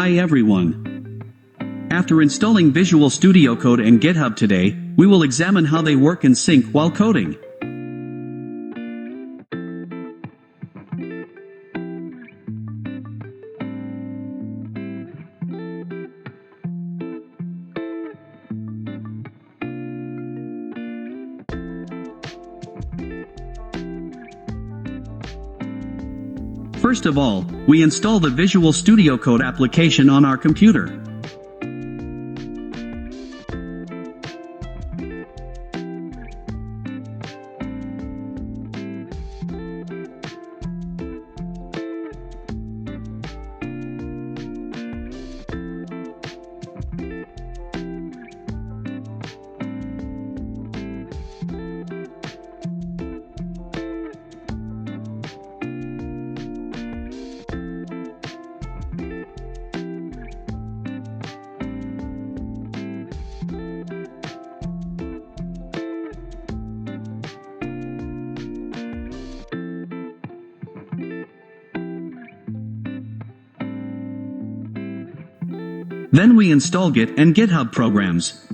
Hi everyone. After installing Visual Studio Code and GitHub today, we will examine how they work in sync while coding. First of all, we install the Visual Studio Code application on our computer. Then we install Git and GitHub programs.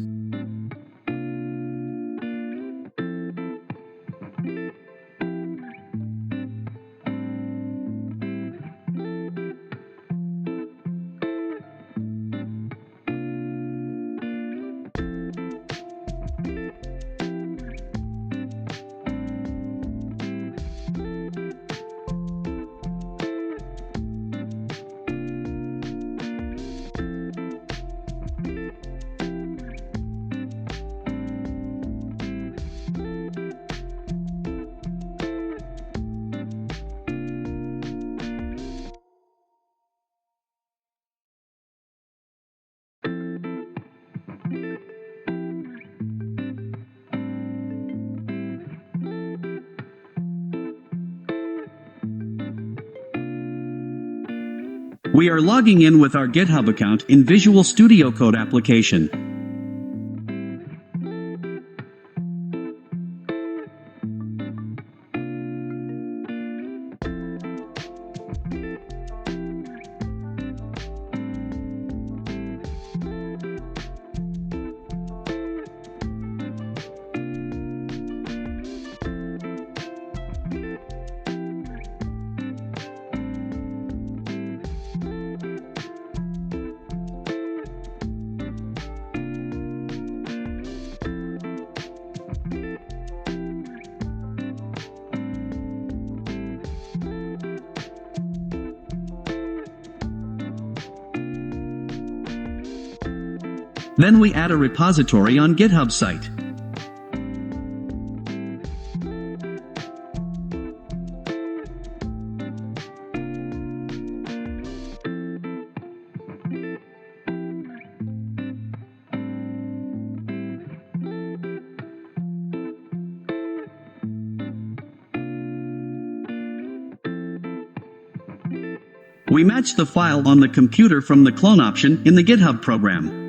We are logging in with our GitHub account in Visual Studio Code application. Then we add a repository on GitHub site. We match the file on the computer from the clone option in the GitHub program.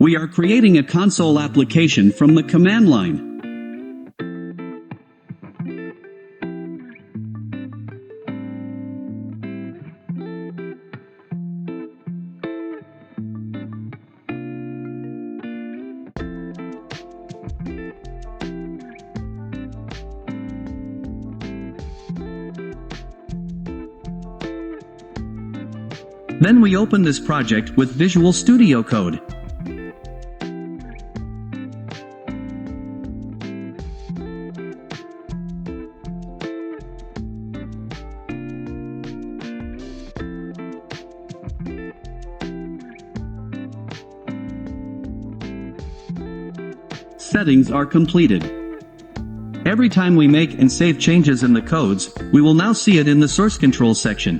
We are creating a console application from the command line. Then we open this project with Visual Studio Code. Settings are completed. Every time we make and save changes in the codes, we will now see it in the source control section.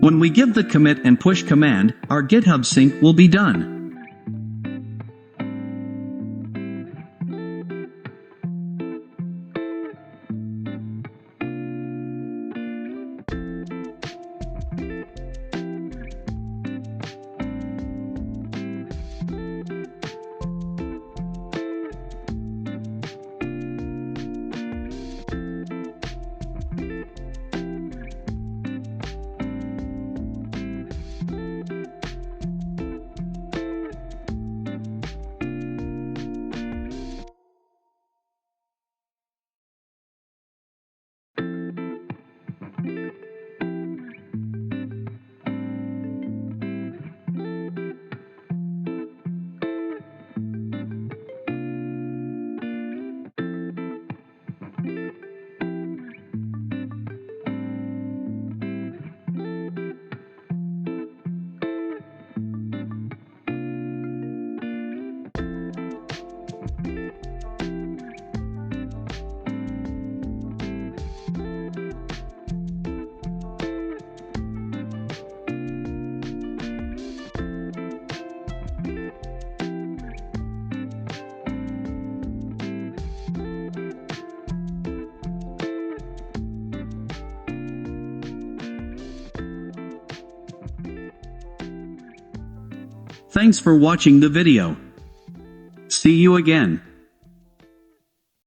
When we give the commit and push command, our GitHub sync will be done. Thanks for watching the video. See you again.